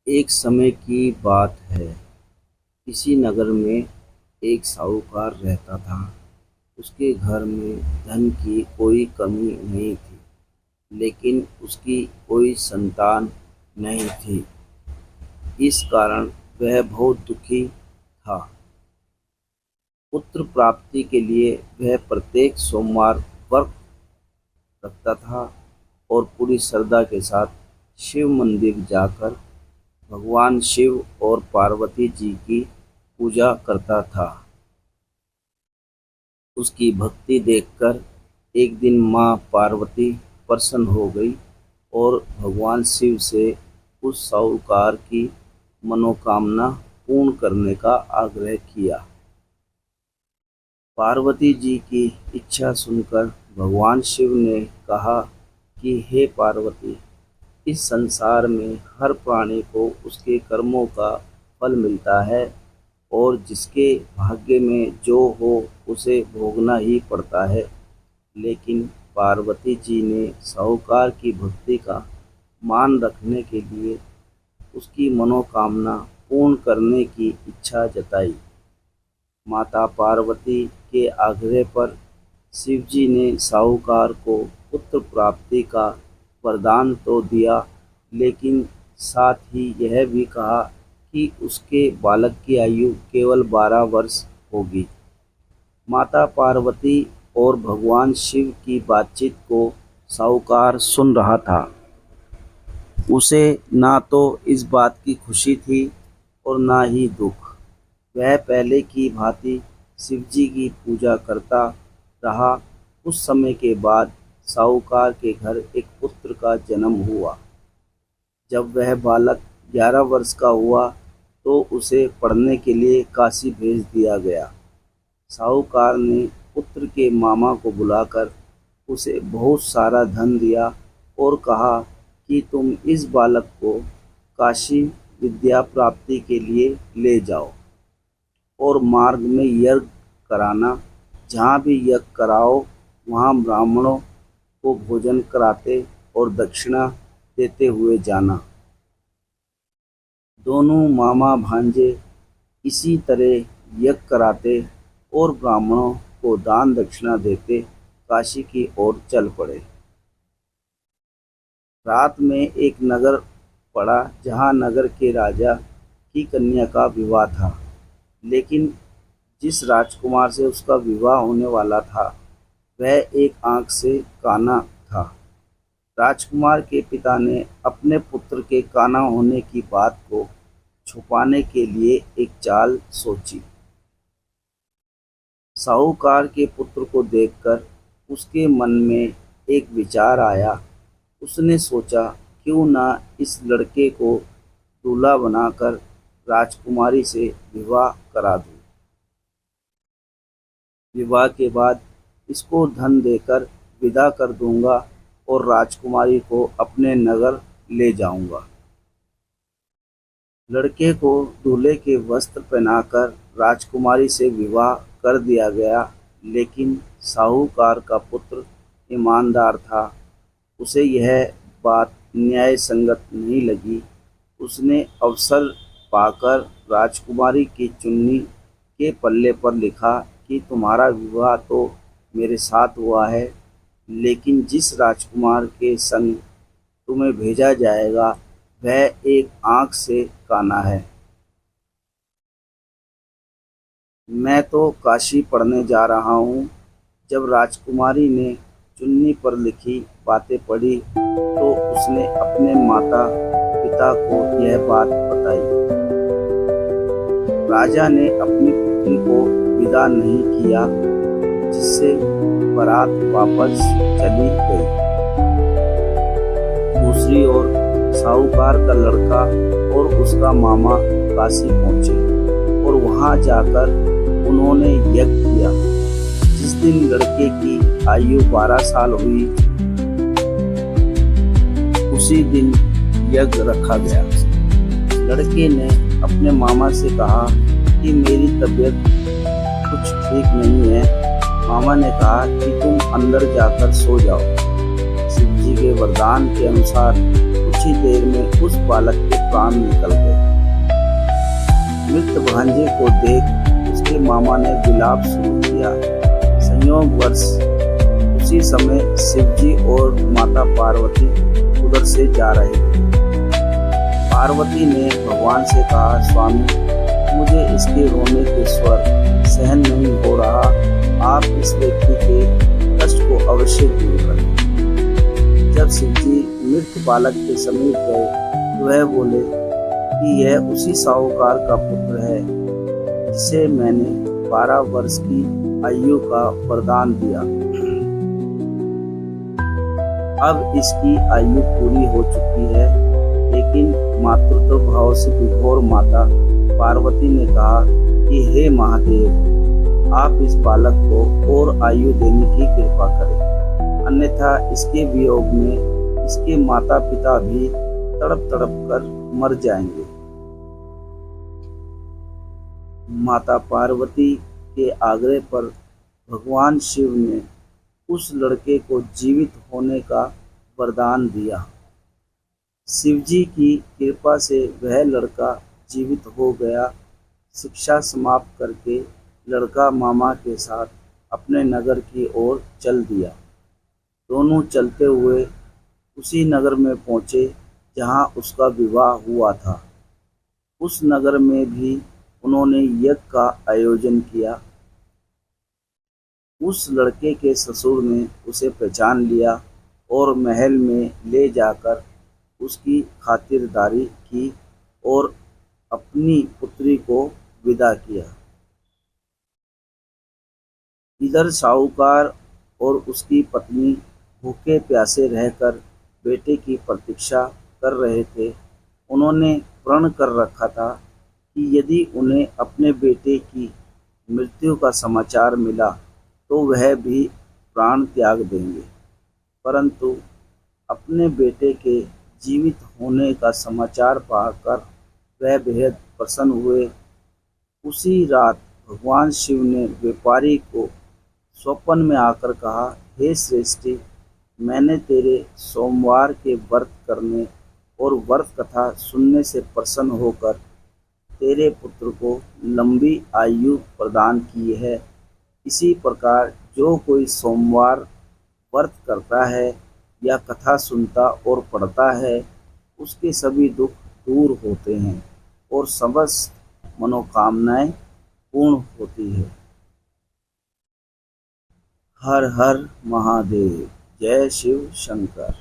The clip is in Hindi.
एक समय की बात है। किसी नगर में एक साहूकार रहता था। उसके घर में धन की कोई कमी नहीं थी, लेकिन उसकी कोई संतान नहीं थी। इस कारण वह बहुत दुखी था। पुत्र प्राप्ति के लिए वह प्रत्येक सोमवार व्रत रखता था और पूरी श्रद्धा के साथ शिव मंदिर जाकर भगवान शिव और पार्वती जी की पूजा करता था। उसकी भक्ति देखकर एक दिन माँ पार्वती प्रसन्न हो गई और भगवान शिव से उस साहूकार की मनोकामना पूर्ण करने का आग्रह किया। पार्वती जी की इच्छा सुनकर भगवान शिव ने कहा कि हे पार्वती, इस संसार में हर प्राणी को उसके कर्मों का फल मिलता है और जिसके भाग्य में जो हो उसे भोगना ही पड़ता है। लेकिन पार्वती जी ने साहूकार की भक्ति का मान रखने के लिए उसकी मनोकामना पूर्ण करने की इच्छा जताई। माता पार्वती के आग्रह पर शिवजी ने साहूकार को पुत्र प्राप्ति का वरदान तो दिया, लेकिन साथ ही यह भी कहा कि उसके बालक की आयु केवल 12 वर्ष होगी। माता पार्वती और भगवान शिव की बातचीत को साहूकार सुन रहा था। उसे ना तो इस बात की खुशी थी और ना ही दुख। वह पहले की भांति शिवजी की पूजा करता रहा। कुछ समय के बाद साहूकार के घर एक पुत्र का जन्म हुआ। जब वह बालक 11 वर्ष का हुआ तो उसे पढ़ने के लिए काशी भेज दिया गया। साहूकार ने पुत्र के मामा को बुलाकर उसे बहुत सारा धन दिया और कहा कि तुम इस बालक को काशी विद्या प्राप्ति के लिए ले जाओ और मार्ग में यज्ञ कराना। जहाँ भी यज्ञ कराओ वहाँ ब्राह्मणों को भोजन कराते और दक्षिणा देते हुए जाना। दोनों मामा भांजे इसी तरह यज्ञ कराते और ब्राह्मणों को दान दक्षिणा देते काशी की ओर चल पड़े। रात में एक नगर पड़ा जहाँ नगर के राजा की कन्या का विवाह था, लेकिन जिस राजकुमार से उसका विवाह होने वाला था वह एक आंख से काना था। राजकुमार के पिता ने अपने पुत्र के काना होने की बात को छुपाने के लिए एक चाल सोची। साहूकार के पुत्र को देखकर उसके मन में एक विचार आया। उसने सोचा, क्यों ना इस लड़के को दूल्हा बनाकर राजकुमारी से विवाह करा दूं। विवाह के बाद इसको धन देकर विदा कर दूंगा और राजकुमारी को अपने नगर ले जाऊंगा। लड़के को दूल्हे के वस्त्र पहनाकर राजकुमारी से विवाह कर दिया गया, लेकिन साहूकार का पुत्र ईमानदार था। उसे यह बात न्याय संगत नहीं लगी। उसने अवसर पाकर राजकुमारी की चुन्नी के पल्ले पर लिखा कि तुम्हारा विवाह तो मेरे साथ हुआ है, लेकिन जिस राजकुमार के संग तुम्हें भेजा जाएगा वह एक आंख से काना है। मैं तो काशी पढ़ने जा रहा हूँ। जब राजकुमारी ने चुन्नी पर लिखी बातें पढ़ी तो उसने अपने माता पिता को यह बात बताई। राजा ने अपनी पुत्री को विदा नहीं किया, जिससे बारात वापस चली गई। दूसरी ओर साहूकार का लड़का और उसका मामा काशी पहुंचे और वहां जाकर उन्होंने यज्ञ किया। जिस दिन लड़के की आयु 12 साल हुई उसी दिन यज्ञ रखा गया। लड़के ने अपने मामा से कहा कि मेरी तबीयत कुछ ठीक नहीं है। मामा ने कहा कि तुम अंदर जाकर सो जाओ। शिवजी के वरदान के अनुसार कुछ ही देर में उस बालक के प्राण निकल गए। मृत भांजे को देख उसके मामा ने विलाप शुरू किया। संयोगवश उसी समय शिवजी और माता पार्वती उधर से जा रहे थे। पार्वती ने भगवान से कहा, स्वामी, मुझे इसके रोने के स्वर सहन नहीं हो रहा, आप इस व्यक्ति के कष्ट को अवश्य दूर करें। जब शिवजी मृत बालक के समीप गए तो वह बोले कि यह उसी साहूकार का पुत्र है जिसे मैंने 12 वर्ष की आयु का वरदान दिया। अब इसकी आयु पूरी हो चुकी है, लेकिन मातृत्व भाव से विभोर माता पार्वती ने कहा कि हे महादेव, आप इस बालक को और आयु देने की कृपा करें, अन्यथा इसके वियोग में इसके माता पिता भी तड़प तड़प कर मर जाएंगे। माता पार्वती के आग्रह पर भगवान शिव ने उस लड़के को जीवित होने का वरदान दिया। शिवजी की कृपा से वह लड़का जीवित हो गया। शिक्षा समाप्त करके लड़का मामा के साथ अपने नगर की ओर चल दिया। दोनों चलते हुए उसी नगर में पहुँचे जहाँ उसका विवाह हुआ था। उस नगर में भी उन्होंने यज्ञ का आयोजन किया। उस लड़के के ससुर ने उसे पहचान लिया और महल में ले जाकर उसकी खातिरदारी की और अपनी पुत्री को विदा किया। इधर साहूकार और उसकी पत्नी भूखे प्यासे रहकर बेटे की प्रतीक्षा कर रहे थे। उन्होंने प्रण कर रखा था कि यदि उन्हें अपने बेटे की मृत्यु का समाचार मिला तो वह भी प्राण त्याग देंगे, परंतु अपने बेटे के जीवित होने का समाचार पाकर वह बेहद प्रसन्न हुए। उसी रात भगवान शिव ने व्यापारी को स्वप्न में आकर कहा, हे श्रेष्ठी, मैंने तेरे सोमवार के व्रत करने और व्रत कथा सुनने से प्रसन्न होकर तेरे पुत्र को लंबी आयु प्रदान की है। इसी प्रकार जो कोई सोमवार व्रत करता है या कथा सुनता और पढ़ता है, उसके सभी दुख दूर होते हैं और समस्त मनोकामनाएं पूर्ण होती है। हर हर महादेव। जय शिव शंकर।